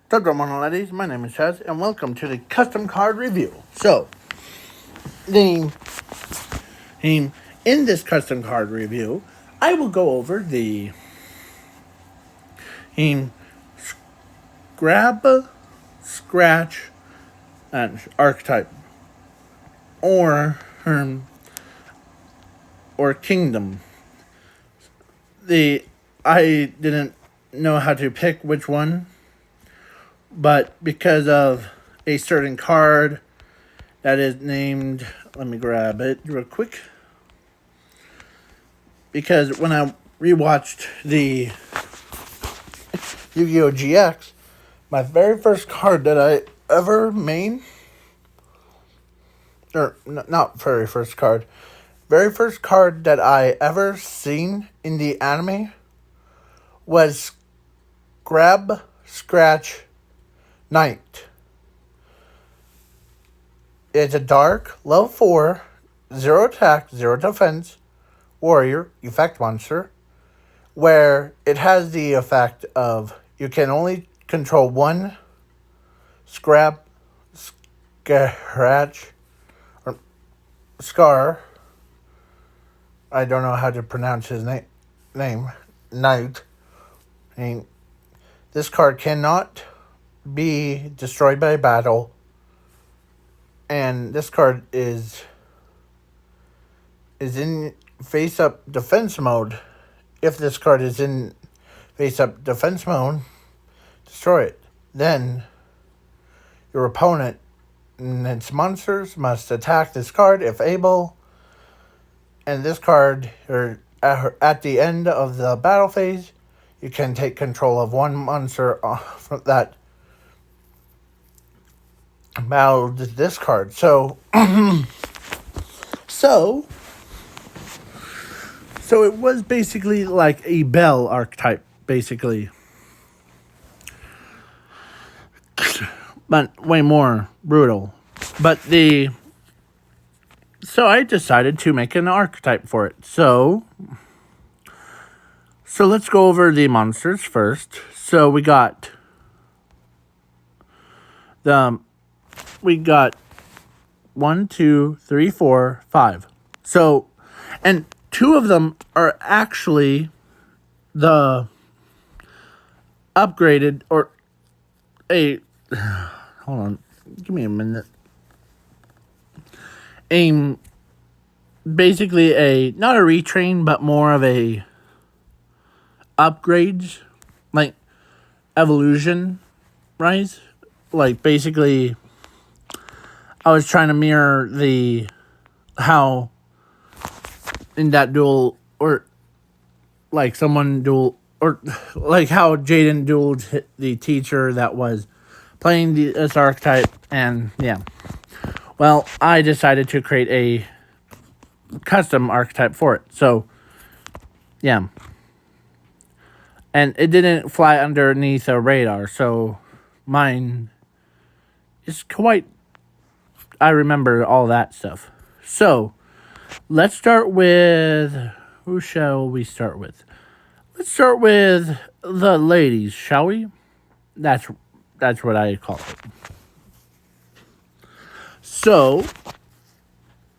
Hello, ladies. My name is Chaz, and welcome to the custom card review. So, the in this custom card review, I will go over the grab, scratch, and archetype, or or kingdom. I didn't know how to pick which one, but because of a certain card that is named, let me grab it real quick. Because when I rewatched the Yu-Gi-Oh! GX, my very first card that I ever made, or not very first card that I ever seen in the anime was Grab, Scratch, Knight. It's a dark, level 4, 0 attack, 0 defense, warrior, effect monster, where it has the effect of you can only control one scratch, or scar. I don't know how to pronounce his name. Knight. This card cannot be destroyed by battle. And this card is in face-up defense mode. If this card is in face-up defense mode, destroy it. Then your opponent and its monsters must attack this card if able. And this card, or at the end of the battle phase, you can take control of one monster that battled this card. So it was basically like a Bell archetype, basically. But way more brutal. So I decided to make an archetype for it. So let's go over the monsters first. So we got 1, 2, 3, 4, 5. So, and 2 of them are actually the upgraded or a. Hold on, give me a minute. Basically not a retrain, but more of a upgrades, like evolution rise. Like basically, I was trying to mirror how in that duel, or like someone duel, or like how Jaden dueled the teacher that was playing this archetype, and yeah. Well, I decided to create a custom archetype for it. So, yeah. And it didn't fly underneath a radar, so mine is quite. I remember all that stuff. So, let's start with. Who shall we start with? Let's start with the ladies, shall we? That's what I call it. So,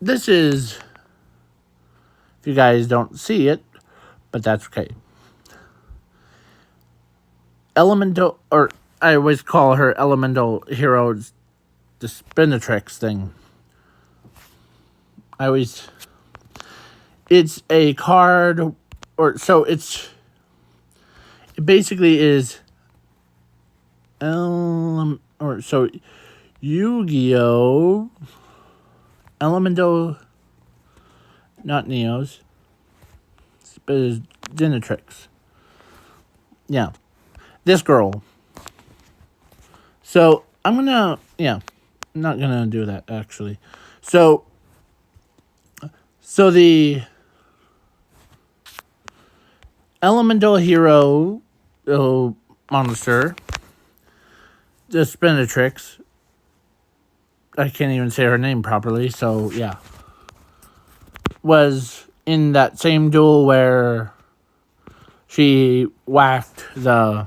this is. If you guys don't see it, but that's okay. Elemental, or I always call her Elemental Heroes, the Spinatrix thing. It's a card, it basically is, Yu-Gi-Oh! Elemental, not Neos, Spinatrix. Yeah. This girl. So, I'm not gonna do that, actually. So the Elemental Hero monster, the Spinatrix, I can't even say her name properly, so yeah, was in that same duel where she whacked the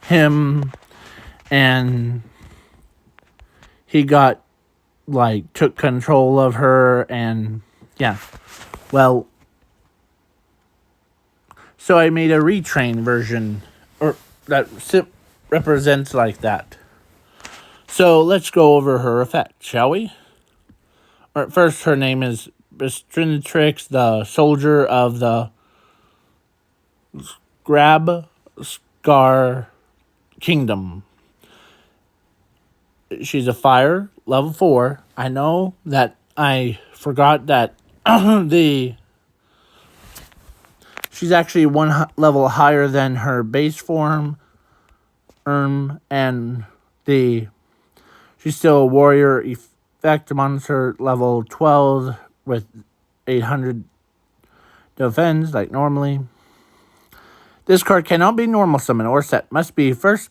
him, and he got, like, took control of her, and yeah. Well, so I made a retrain version, or that represents like that. So let's go over her effect, shall we? Or first, her name is Bestrinatrix, the soldier of the Scab Scar Kingdom. She's a fire, level 4. I know that I forgot that she's actually one level higher than her base form, and she's still a warrior effect monster, level 12 with 800 defense, like normally. This card cannot be normal summon or set. Must be first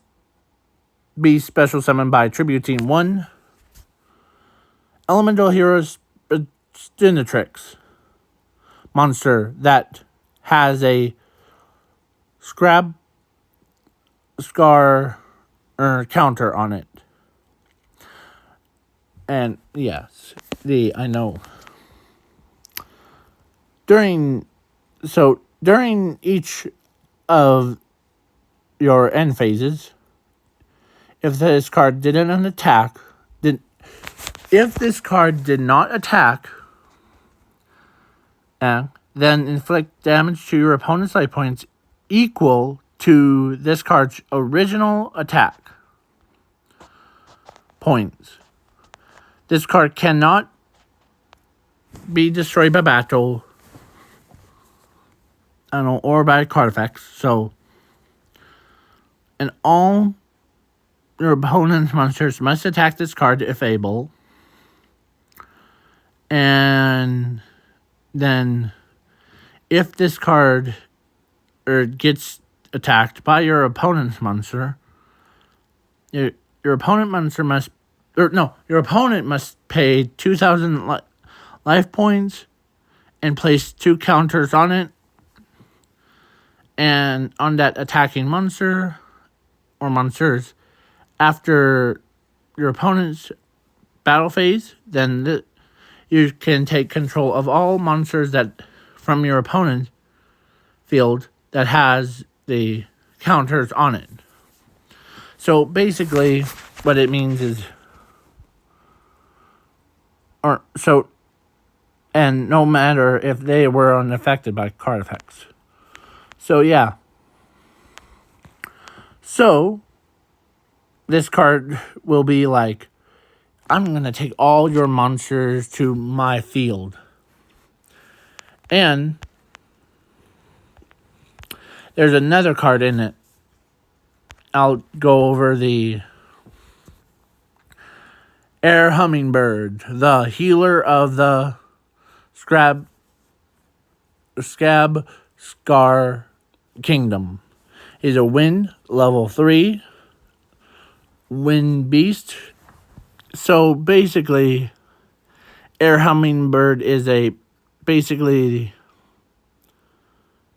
be special summoned by tributing 1 elemental heroes Bestrinatrix monster that has a scab scar counter on it. And yes, I know. During each of your end phases, if this card didn't attack, if this card did not attack, then inflict damage to your opponent's life points equal to this card's original attack points. This card cannot be destroyed by battle, or by card effects. So, and all your opponent's monsters must attack this card if able. And then, if this card gets attacked by your opponent's monster, your opponent monster your opponent must pay 2,000 life points and place 2 counters on it, and on that attacking monster or monsters after your opponent's battle phase. Then you can take control of all monsters that from your opponent's field that has the counters on it. So basically, what it means is, and no matter if they were unaffected by card effects. So yeah. So this card will be like, I'm going to take all your monsters to my field. And there's another card in it. I'll go over the Air Hummingbird, the healer of the Scab Scar Kingdom. He's a wind, level 3, wind beast. So basically, Air Hummingbird is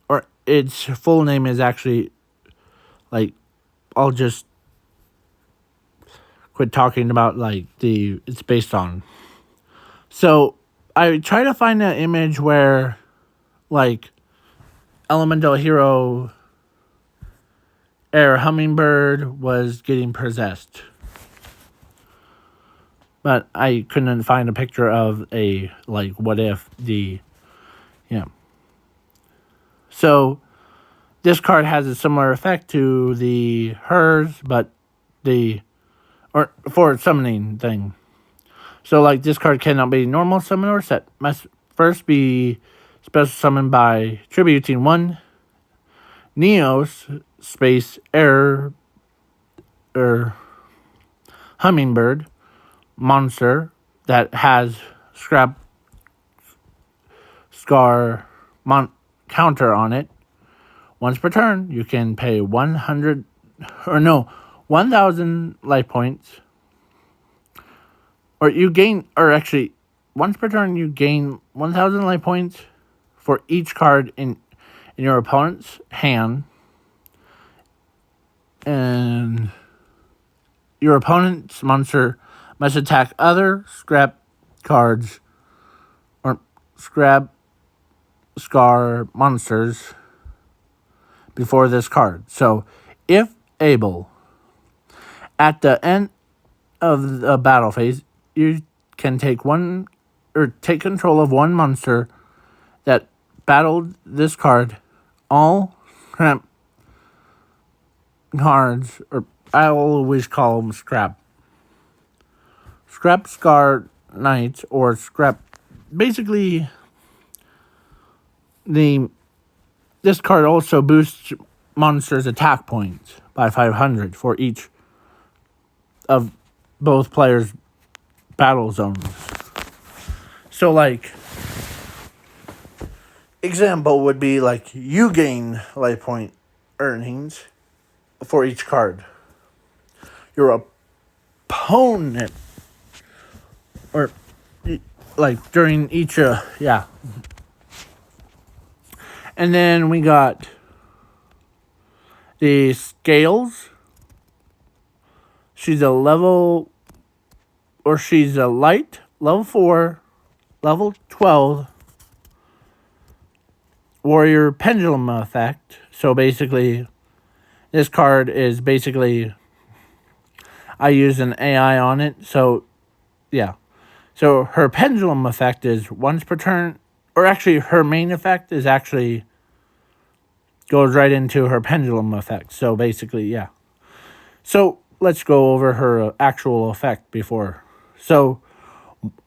or its full name is actually, like, I'll just quit talking about, like, it's based on. So I try to find an image where, like, elemental hero Air Hummingbird was getting possessed. But I couldn't find a picture of what if So this card has a similar effect to hers, but for summoning thing. So, like, this card cannot be normal summon or set. Must first be special summoned by tributing 1 Neos space Air Hummingbird monster that has scab scar counter on it. Once per turn, you can pay 1,000 life points. Once per turn, you gain 1,000 life points for each card in your opponent's hand. And your opponent's monster must attack other scrap cards or scrap scar monsters before this card. So, if able, at the end of the battle phase, you can take control of one monster that battled this card. All scrap cards, or I always call them scrap scar knights, or scrap. Basically, this card also boosts monsters' attack points by 500 for each of both players' battle zones. So, like, example would be like you gain life point earnings for each card. Your opponent, or like during each, yeah. And then we got the scales. She's a light, level 4, level 12 warrior pendulum effect. So basically, this card is basically, I use an AI on it. So, yeah. So her pendulum effect is once per turn, or actually her main effect is actually goes right into her pendulum effect. So basically, yeah. So let's go over her actual effect before. So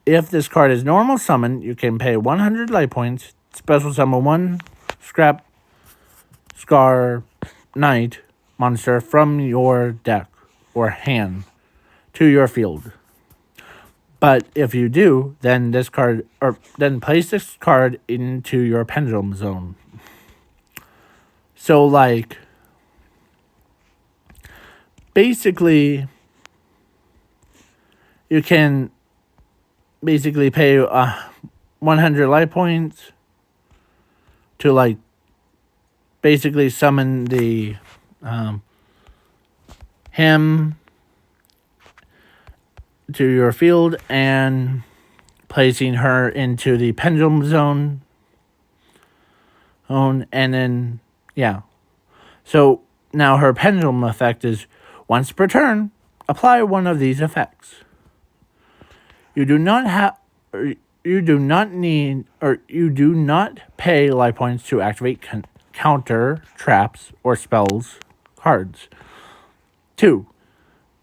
if this card is normal summon, you can pay 100 life points, special summon one scrap scar knight monster from your deck or hand to your field. But if you do, then then place this card into your pendulum zone. So, like, basically, you can basically pay 100 life points to, like, basically summon the him to your field and placing her into the pendulum zone. And then, yeah. So now her pendulum effect is once per turn, apply one of these effects. You do not pay life points to activate counter traps or spells cards. 2.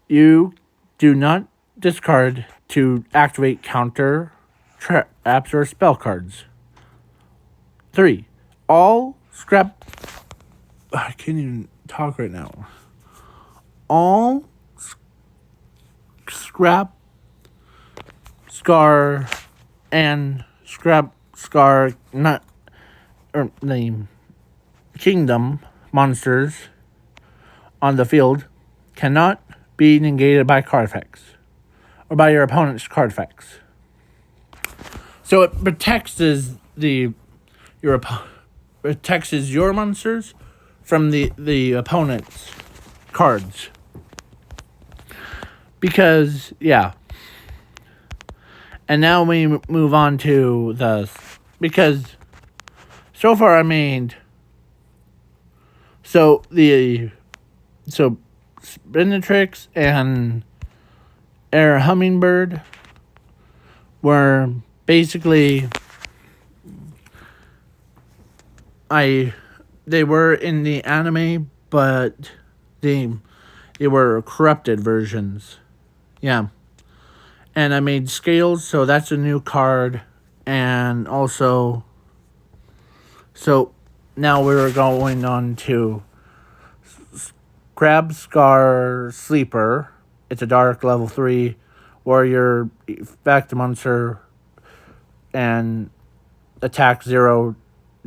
You do not discard to activate counter traps or spell cards. 3. All scrap. I can't even talk right now. All scrap scar and scrap scar not or the kingdom monsters on the field cannot be negated by card effects or by your opponent's card effects. So it protects your monsters from the opponent's cards. Because, yeah. And now we move on to because so far I made, so Spinatrix and Air Hummingbird were basically, they were in the anime, but they were corrupted versions. Yeah. And I made Scales, so that's a new card. And also, so now we're going on to Crab Scar Sleeper. It's a dark level 3 warrior effect monster, and attack 0,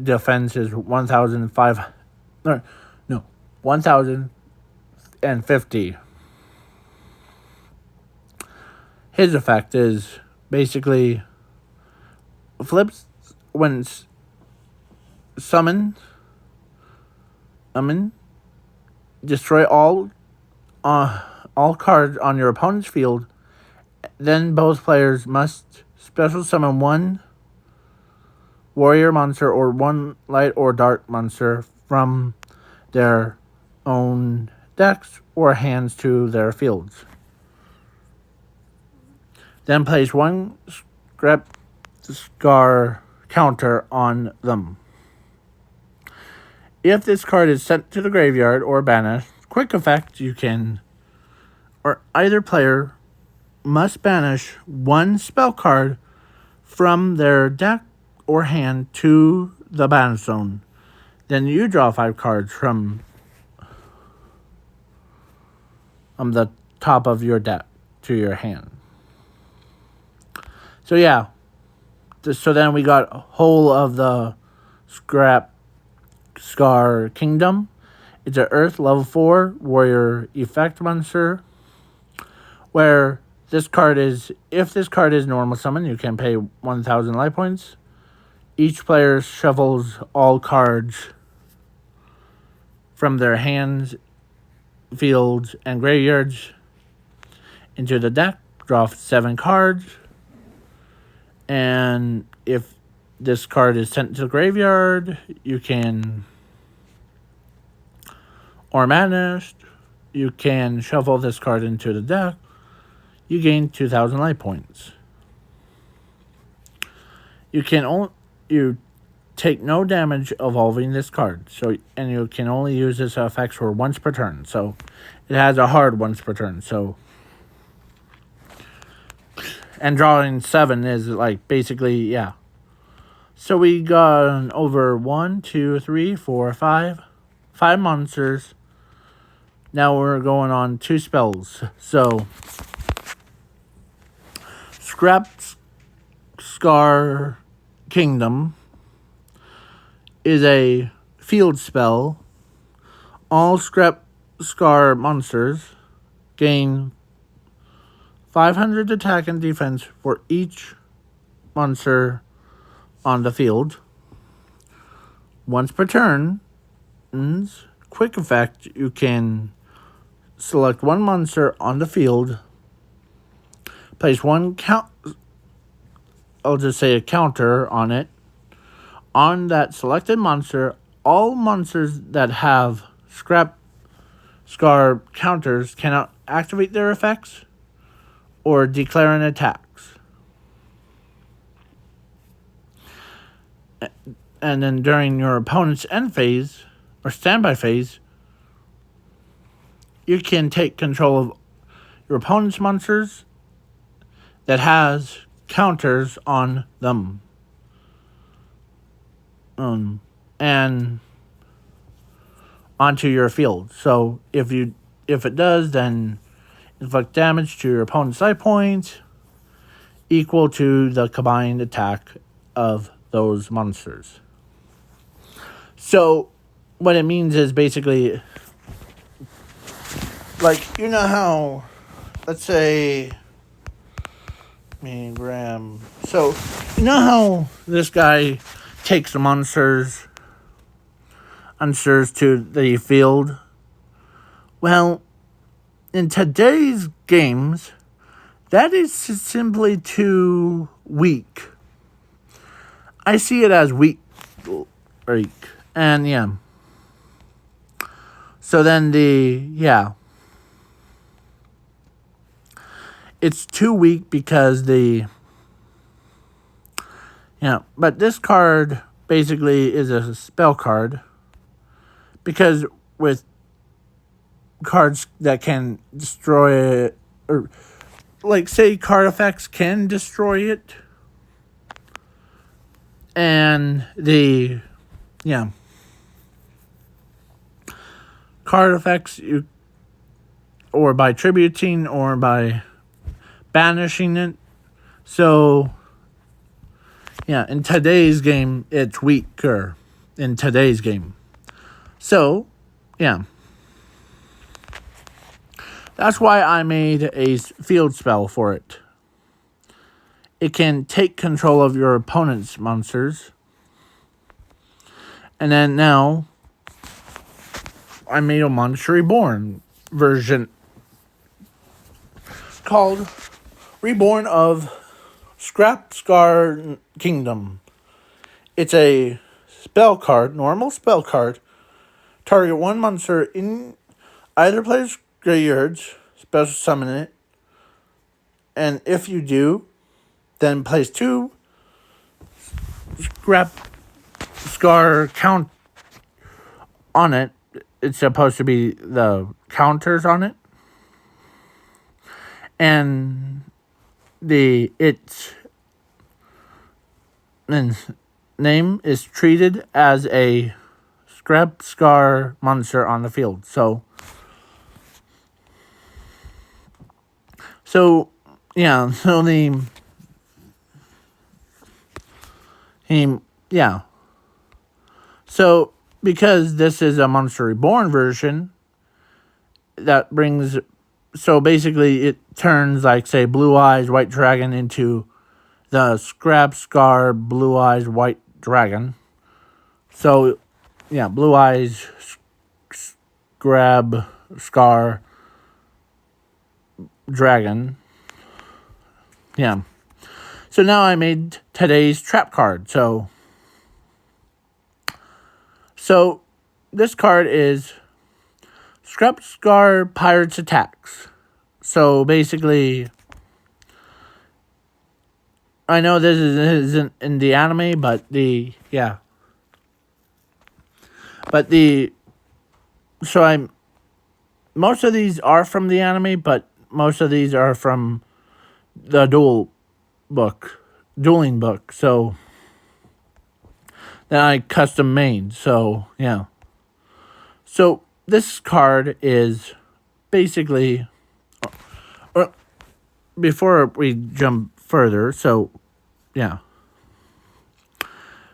defense is 1,050. His effect is basically flips when summon, destroy all all cards on your opponent's field. Then both players must special summon one warrior monster or one light or dark monster from their own decks or hands to their fields. Then place one scrap scar counter on them. If this card is sent to the graveyard or banished, quick effect, you can, or either player must banish one spell card from their deck or hand to the banish zone. Then you draw 5 cards from the top of your deck to your hand. So yeah. So then we got whole of the Scrap Scar Kingdom. It's an Earth level 4 warrior effect monster. Where this card is, if this card is normal summon, you can pay 1,000 life points. Each player shuffles all cards from their hands, fields, and graveyards into the deck. Draw 7 cards. And if this card is sent to the graveyard, you can, or banished, you can shuffle this card into the deck. You gain 2,000 life points. You take no damage evolving this card. And you can only use this effect for once per turn. So it has a hard once per turn. So, and drawing 7 is like basically, yeah. So we got over 1, 2, 3, 4, 5 monsters. Now we're going on 2 spells. So Scrap Scar Kingdom is a field spell. All Scrap Scar monsters gain 500 attack and defense for each monster on the field. Once per turn, quick effect, you can select one monster on the field, place one I'll just say a counter on it. On that selected monster, all monsters that have Scrap Scar counters cannot activate their effects or declare an attacks. And then during your opponent's end phase or standby phase, you can take control of your opponent's monsters that has counters on them. And onto your field. So if it does, then inflict damage to your opponent's life points equal to the combined attack of those monsters. So what it means is basically, like, you know how, let's say, Graham. So you know how this guy takes the monsters to the field? Well, in today's games, that is simply too weak. I see it as weak. And yeah. So then it's too weak because but this card basically is a spell card. Because with cards that can destroy it, or like say card effects can destroy it, and card effects or by tributing or by banishing it. So in today's game it's weaker in today's game. So, that's why I made a field spell for it. It can take control of your opponent's monsters. And then now, I made a Monster Reborn version called Reborn of Scrap Scar Kingdom. It's a spell card, normal spell card. Target one monster in either player's graveyards, special summon it. And if you do, then place 2 Scrap Scar count on it. It's supposed to be the counters on it. And its name is treated as a Scrap Scar monster on the field. So yeah, so So because this is a Monster Reborn version, that brings, so basically it turns, like, say, Blue Eyes White Dragon into the Scrap Scar Blue Eyes White Dragon. So yeah, Blue Eyes Scrap Scar Dragon. Yeah. So now I made today's trap card. So this card is Scrap Scar Pirates Attacks. So basically, I know this isn't in the anime, but most of these are from the anime, but most of these are from the dueling book. So that I custom made. So yeah. So this card is basically, before we jump further, so yeah.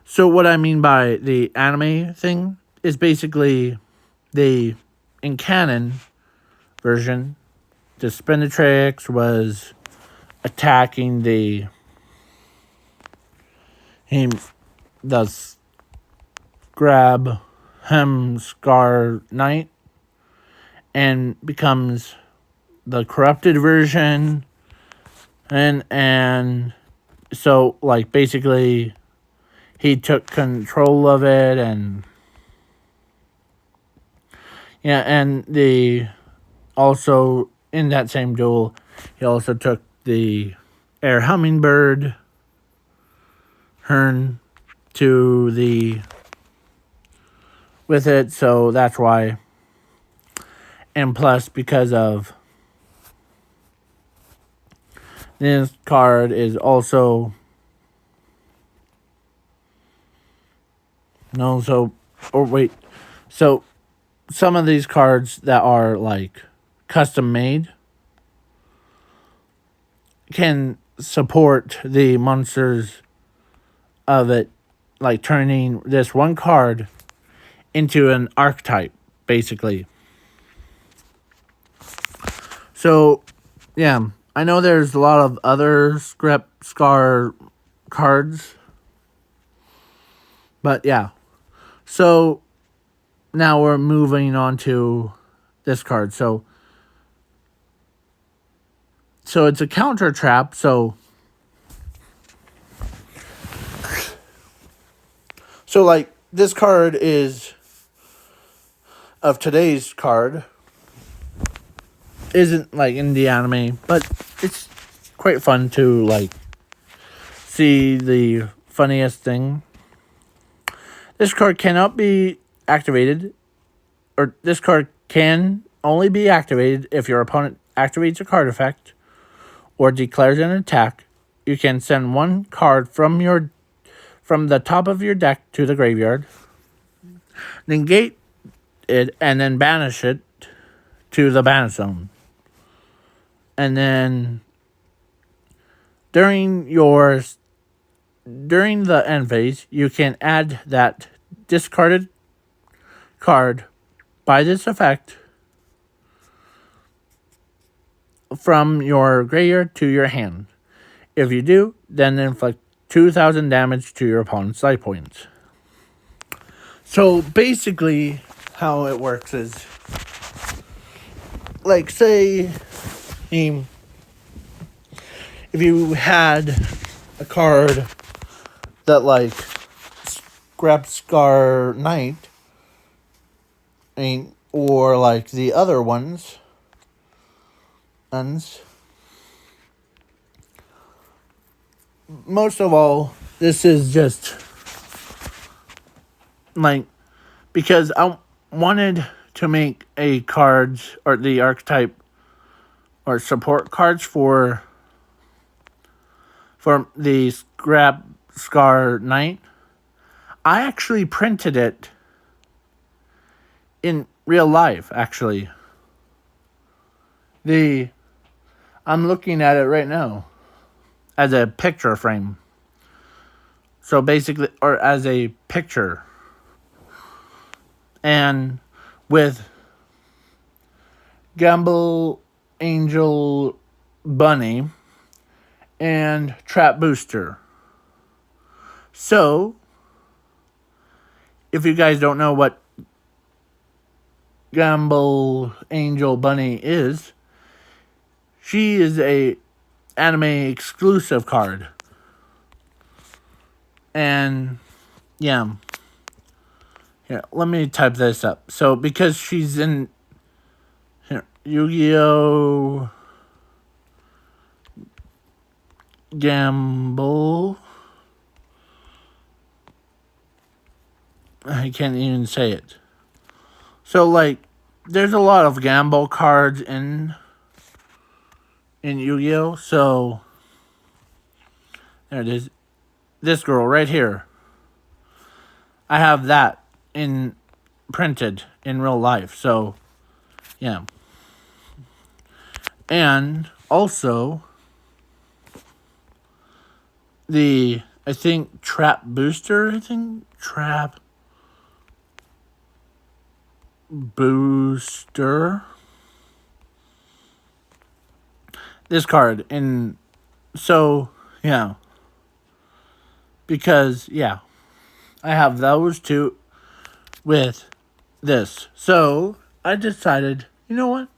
So what I mean by the anime thing is basically in canon version, the Spinatrix was attacking the Scab Scar Knight and becomes the corrupted version, and so, like, basically he took control of it, and yeah, and also in that same duel he also took the air hummingbird Hearn with it, so that's why. And plus, because of this card is also so some of these cards that are, like, custom made can support the monsters of it, like turning this one card into an archetype, basically. So yeah, I know there's a lot of other Scrap Scar cards, but yeah. So now we're moving on to this card. So it's a counter trap. So like, this card is of today's card. Isn't, like, in the anime, but it's quite fun to, like, see the funniest thing. This card cannot be activated, or this card can only be activated if your opponent activates a card effect or declares an attack. You can send one card from the top of your deck to the graveyard, negate it, and then banish it to the banish zone. And then during the end phase, you can add that discarded card by this effect from your graveyard to your hand. If you do, then inflict 2,000 damage to your opponent's life points. So basically, how it works is, like, say if you had a card that like Scrap Scar Knight, or like the other ones, most of all, this is just like, because I wanted to make a cards or the archetype or support cards for the Scrap Scar Knight. I actually printed it in real life, actually. I'm looking at it right now as a picture frame. So basically, or as a picture. And with Gamble, Angel, Bunny, and Trap Booster. So, if you guys don't know what Gamble, Angel, Bunny is, she is a anime exclusive card. And, yeah. Here, let me type this up. So, because she's in here, Yu-Gi-Oh! Gamble. I can't even say it. So, like, there's a lot of Gamble cards in Yu-Gi-Oh! So, there it is. This girl right here. I have that printed in real life. So, yeah. And also, I think Trap Booster, Trap Booster. This card. So, yeah. Because, yeah. I have those two with this. So, I decided, you know what?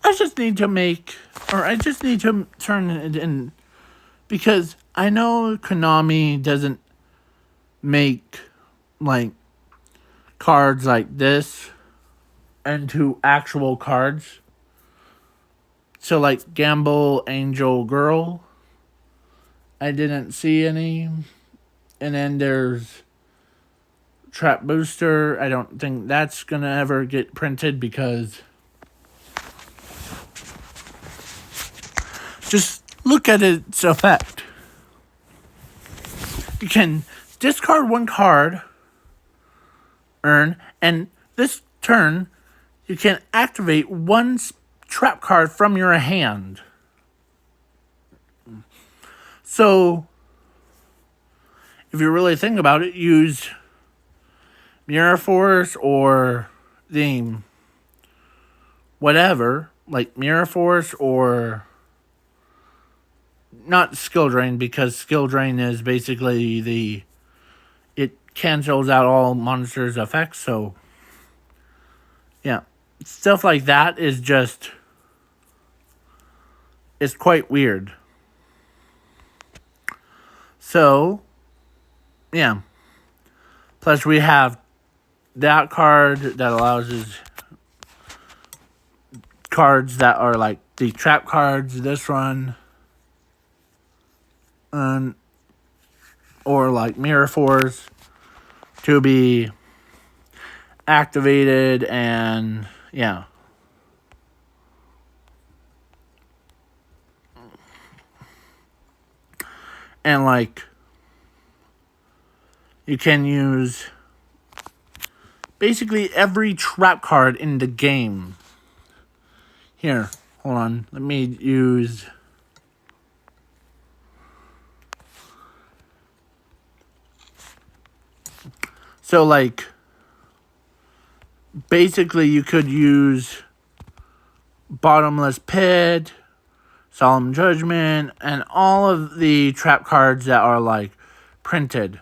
I just need to turn it in. Because I know Konami doesn't make, like, cards like this into actual cards. So, like, Gamble, Angel, Girl, I didn't see any. And then there's Trap Booster. I don't think that's going to ever get printed because just look at its effect. You can discard one card, and this turn, you can activate one trap card from your hand. So, if you really think about it, use Mirror Force or the whatever, like Mirror Force or not Skill Drain, because Skill Drain is basically it cancels out all monsters' effects, so yeah. Stuff like that is just, it's quite weird. So, yeah. Plus we have that card that allows us cards that are like the trap cards, this one, or like Mirror Force to be activated, and yeah. And like, you can use basically every trap card in the game. Here, hold on. Let me use... So, like, basically you could use Bottomless Pit, Solemn Judgment, and all of the trap cards that are, like, printed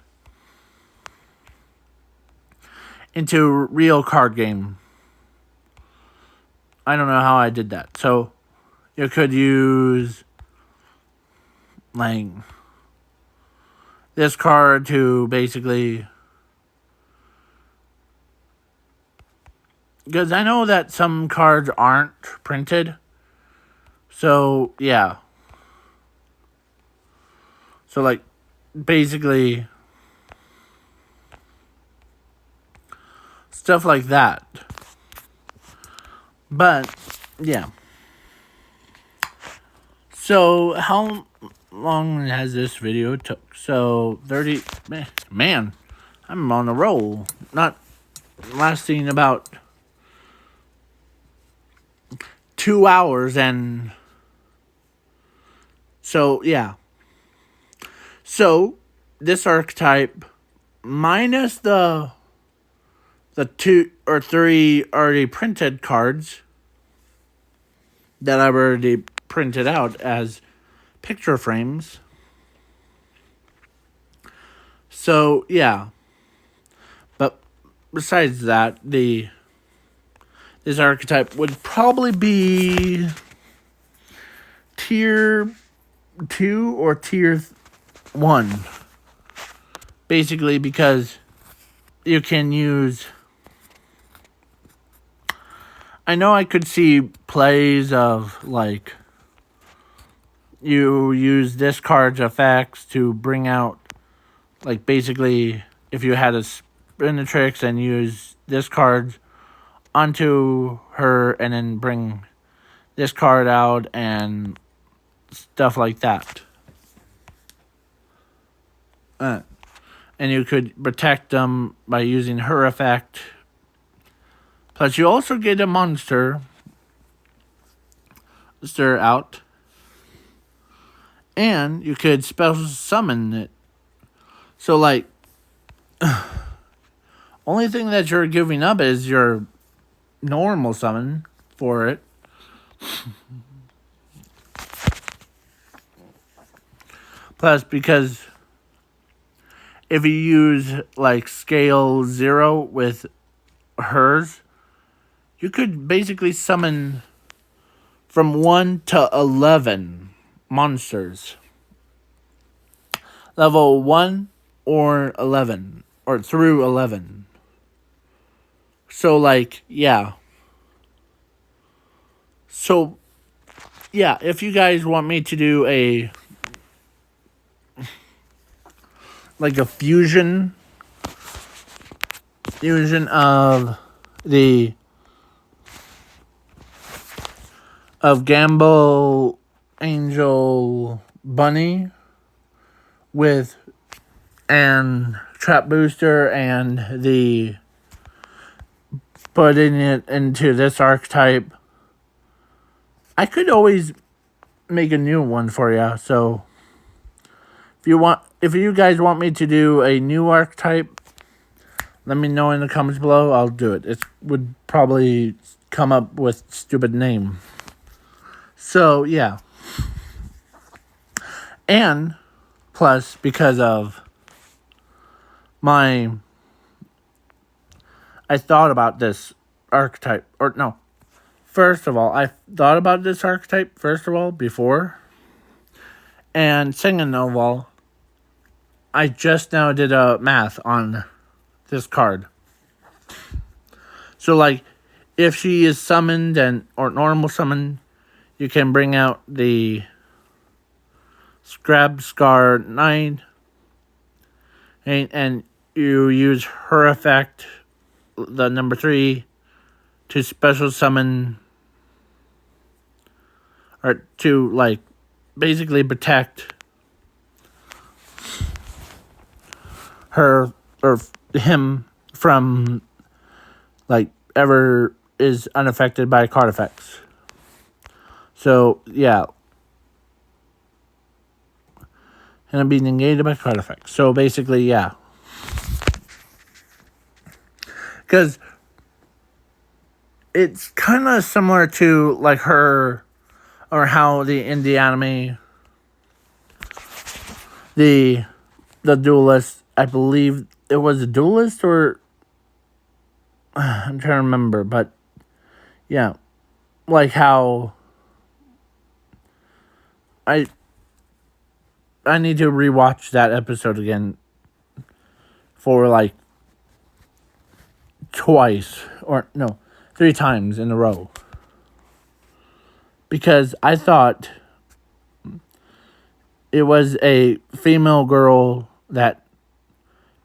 into a real card game. I don't know how I did that. So, you could use like this card to basically, because I know that some cards aren't printed. So, yeah. So, like, basically, stuff like that. But, yeah. So, how long has this video took? So, 30... Man, I'm on a roll. Not lasting about 2 hours, and... So, yeah. So, this archetype, minus the 2 or 3 already printed cards that I've already printed out as picture frames. So, yeah. But besides that, this archetype would probably be tier 2 or tier 1. Basically, because you can use... I know I could see plays of, like, you use this card's effects to bring out, like, basically, if you had a Spinatrix and use this card onto her and then bring this card out and stuff like that. And you could protect them by using her effect. Plus, you also get a monster out. And you could special summon it. So, like, only thing that you're giving up is your normal summon for it. Plus, because if you use, like, scale 0 with hers, you could basically summon from 1 to 11 monsters. Level 1 or 11. Or through 11. So, like, yeah. So, yeah, if you guys want me to do like a fusion of Gamble Angel Bunny with and Trap Booster and putting it into this archetype, I could always make a new one for you. So if you guys want me to do a new archetype, let me know in the comments below. I'll do it. It would probably come up with stupid name. So, yeah. And, plus, because of I thought about this archetype. Or, no. First of all, I thought about this archetype, before. And second of all, I just now did a math on this card. So, like, if she is summoned or normal summoned, you can bring out the Scab Scar 9, and you use her effect, the number 3, to special summon, or to, like, basically protect her or him from, like, ever is unaffected by card effects. So, yeah. And being negated by card effects. So, basically, yeah. Because it's kind of similar to, like, her, or how in the anime, the duelist, I believe it was a duelist, or I'm trying to remember, but yeah, like how I need to rewatch that episode again for like twice or no, 3 times in a row. Because I thought it was a female girl that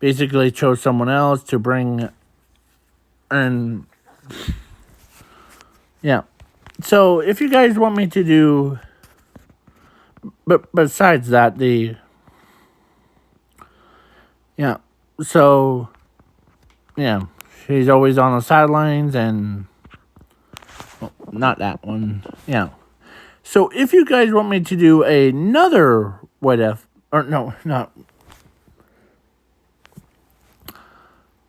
basically chose someone else to bring, and yeah. So if you guys want me to do, but besides that, so yeah, she's always on the sidelines, and well, not that one, yeah. So if you guys want me to do another what if, or no, not.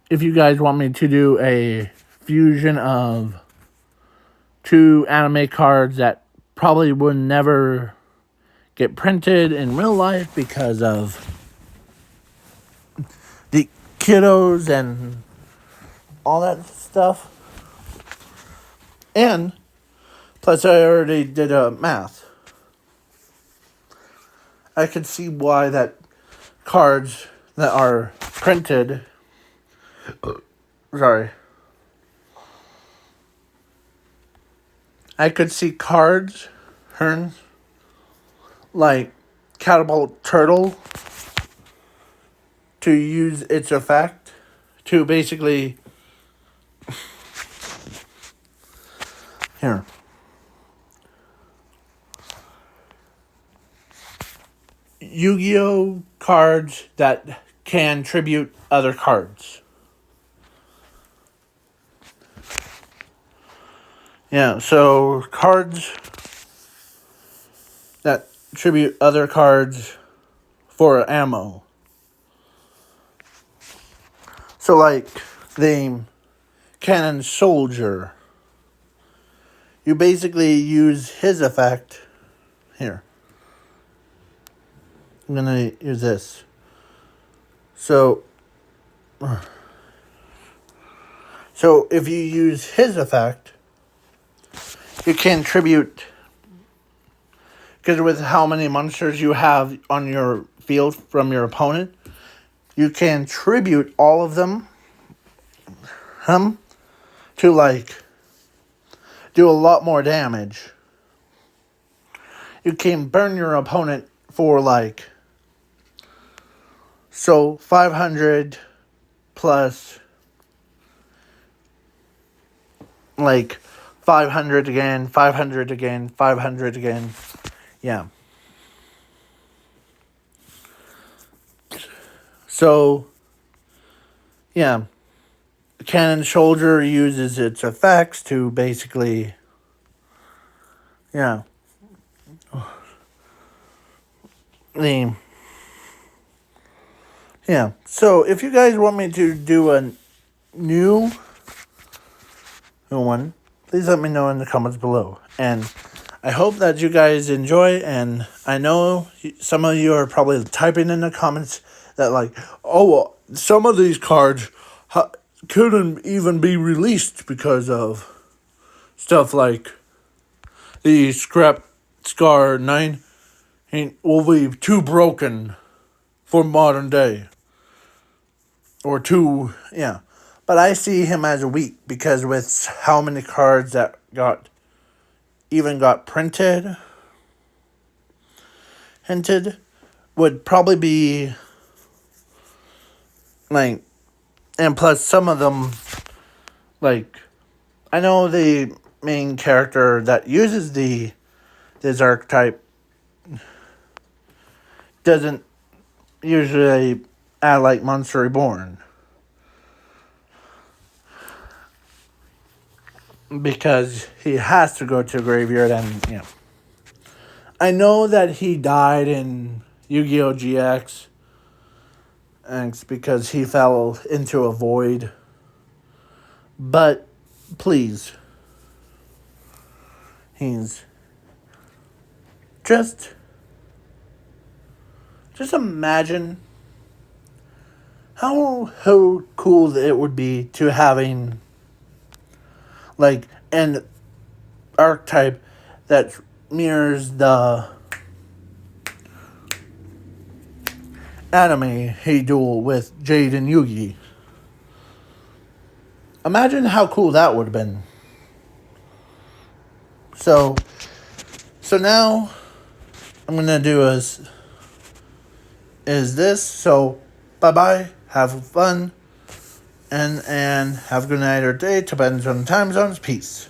If you guys want me to do a fusion of 2 anime cards that probably would never get printed in real life because of the kiddos and all that stuff. And plus I already did math. I could see why that cards that are printed, I could see cards, like Catapult Turtle, to use its effect to basically here. Yu-Gi-Oh cards that can tribute other cards. Yeah, so cards that tribute other cards for ammo. So like the Cannon Soldier, you basically use his effect here. I'm gonna use this. So if you use his effect, you can tribute, because with how many monsters you have on your field from your opponent, you can tribute all of them to like do a lot more damage. You can burn your opponent for like, so 500 plus like 500 again, 500 again, 500 again. Yeah. So, yeah. Cannon Soldier uses its effects to basically, yeah. Yeah. So, if you guys want me to do a new one, please let me know in the comments below. And I hope that you guys enjoy, and I know some of you are probably typing in the comments that like, oh, well, some of these cards couldn't even be released because of stuff like the Scrap Scar 9 will be too broken for modern day. Or too, yeah. But I see him as weak because with how many cards that got printed, hinted, would probably be like, and plus some of them, like, I know the main character that uses this archetype doesn't usually act like Monster Reborn, because he has to go to a graveyard, and yeah. I know that he died in Yu-Gi-Oh! GX, and it's because he fell into a void. But please, he's just imagine how cool it would be to having like an archetype that mirrors anime Hey Duel with Jade and Yugi. Imagine how cool that would have been. So now I'm gonna do is this. So bye bye. Have fun. And have a good night or day. Depends on time zones. Peace.